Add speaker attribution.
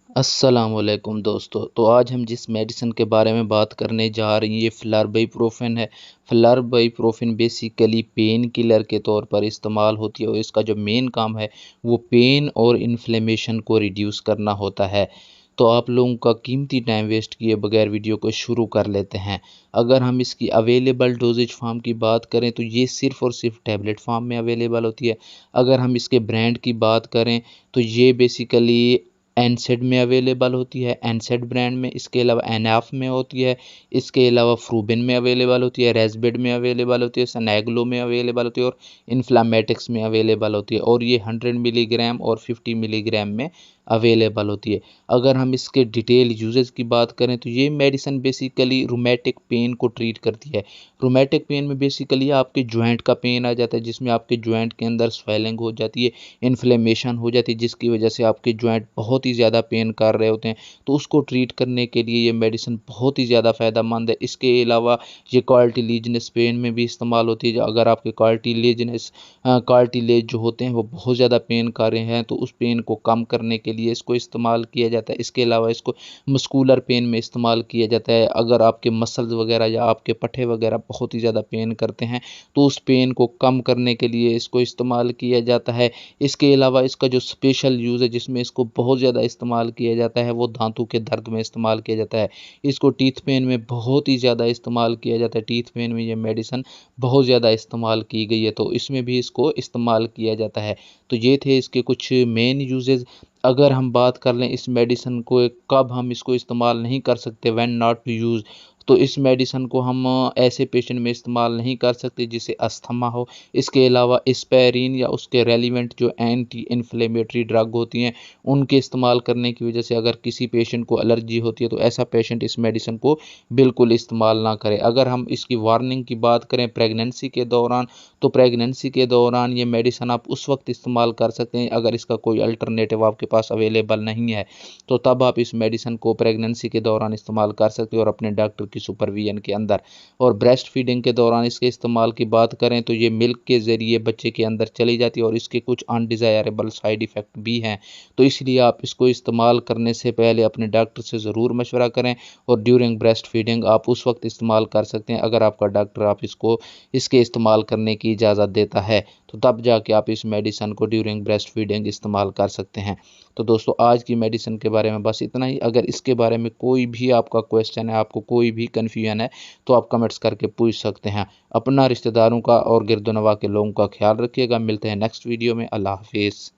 Speaker 1: अस्सलामुअलैकुम दोस्तों। तो आज हम जिस मेडिसिन के बारे में बात करने जा रहे हैं ये फ्लारबाइप्रोफेन है। फ्लारबाइप्रोफेन बेसिकली पेन किलर के तौर पर इस्तेमाल होती है और इसका जो मेन काम है वो पेन और इन्फ्लेमेशन को रिड्यूस करना होता है। तो आप लोगों का कीमती टाइम वेस्ट किए बगैर वीडियो को शुरू कर लेते हैं। अगर हम इसकी अवेलेबल डोजेज फार्म की बात करें तो ये सिर्फ़ और सिर्फ टैबलेट फार्म में अवेलेबल होती है। अगर हम इसके ब्रांड की बात करें तो ये बेसिकली एनसेड में अवेलेबल होती है, एनसेड ब्रांड में। इसके अलावा एनाफ में होती है। इसके अलावा फ्रूबिन में अवेलेबल होती है, रेज़बेड में अवेलेबल होती है, सनैग्लो में अवेलेबल होती है और इन्फ्लामेटिक्स में अवेलेबल होती है। और ये 100 मिलीग्राम और 50 मिलीग्राम में अवेलेबल होती है। अगर हम इसके डिटेल यूजेस की बात करें तो ये मेडिसिन बेसिकली रूमेटिक पेन को ट्रीट करती है। रूमेटिक पेन में बेसिकली आपके जॉइंट का पेन आ जाता है, जिसमें आपके जॉइंट के अंदर स्वेलिंग हो जाती है, इन्फ्लेमेशन हो जाती है, जिसकी वजह से आपके जॉइंट बहुत ही ज़्यादा पेन कर रहे होते हैं। तो उसको ट्रीट करने के लिए ये मेडिसिन बहुत ही ज़्यादा फ़ायदेमंद है। इसके अलावा ये कार्टिलेजिनस पेन में भी इस्तेमाल होती है। अगर आपके कार्टिलेज जो होते हैं वो बहुत ज़्यादा पेन कर रहे हैं तो उस पेन को कम करने के लिए इसको इस्तेमाल किया जाता है। इसके अलावा इसको मस्कुलर पेन में इस्तेमाल किया जाता है। अगर आपके मसल्स वगैरह या आपके पट्टे वगैरह बहुत ही ज़्यादा पेन करते हैं तो उस पेन को कम करने के लिए इसको इस्तेमाल किया जाता है। इसके अलावा इसका जो स्पेशल यूज़ है जिसमें इसको बहुत ज़्यादा इस्तेमाल किया जाता है वो दांतों के दर्द में इस्तेमाल किया जाता है। इसको टीथ पेन में बहुत ही ज़्यादा इस्तेमाल किया जाता है। टीथ पेन में ये मेडिसिन बहुत ज़्यादा इस्तेमाल की गई है तो इसमें भी इसको इस्तेमाल किया जाता है। तो ये थे इसके कुछ मेन यूजेज़। अगर हम बात कर लें इस मेडिसिन को कब हम इसको इस्तेमाल नहीं कर सकते, व्हेन नॉट टू यूज़, तो इस मेडिसिन को हम ऐसे पेशेंट में इस्तेमाल नहीं कर सकते जिसे अस्थमा हो। इसके अलावा एस्पिरिन या उसके रेलिवेंट जो एंटी इन्फ्लेमेटरी ड्रग होती हैं उनके इस्तेमाल करने की वजह से अगर किसी पेशेंट को एलर्जी होती है तो ऐसा पेशेंट इस मेडिसिन को बिल्कुल इस्तेमाल ना करे। अगर हम इसकी वार्निंग की बात करें प्रेगनेंसी के दौरान, तो प्रेगनेंसी के दौरान ये मेडिसिन आप उस वक्त इस्तेमाल कर सकते हैं अगर इसका कोई अल्टरनेटिव आपके पास अवेलेबल नहीं है, तो तब आप इस मेडिसिन को प्रेगनेंसी के दौरान इस्तेमाल कर सकते हो और अपने डॉक्टर की सुपरविजन के अंदर। और ब्रेस्ट फीडिंग के दौरान इसके इस्तेमाल की बात करें तो ये मिल्क के ज़रिए बच्चे के अंदर चली जाती है और इसके कुछ अनडिज़ायरेबल साइड इफ़ेक्ट भी हैं। तो इसलिए आप इसको इस्तेमाल करने से पहले अपने डॉक्टर से ज़रूर मशवरा करें। और ड्यूरिंग ब्रेस्ट फीडिंग आप उस वक्त इस्तेमाल कर सकते हैं अगर आपका डॉक्टर आप इसके इस्तेमाल करने की इजाज़त देता है, तो तब जाके आप इस मेडिसिन को ड्यूरिंग ब्रेस्ट फीडिंग इस्तेमाल कर सकते हैं। तो दोस्तों आज की मेडिसिन के बारे में बस इतना ही। अगर इसके बारे में कोई भी आपका क्वेश्चन है, आपको कोई भी कन्फ्यूजन है तो आप कमेंट्स करके पूछ सकते हैं। अपना, रिश्तेदारों का और गिरदोनवा के लोगों का ख्याल रखिएगा। मिलते हैं नेक्स्ट वीडियो में। अल्लाह हाफिज़।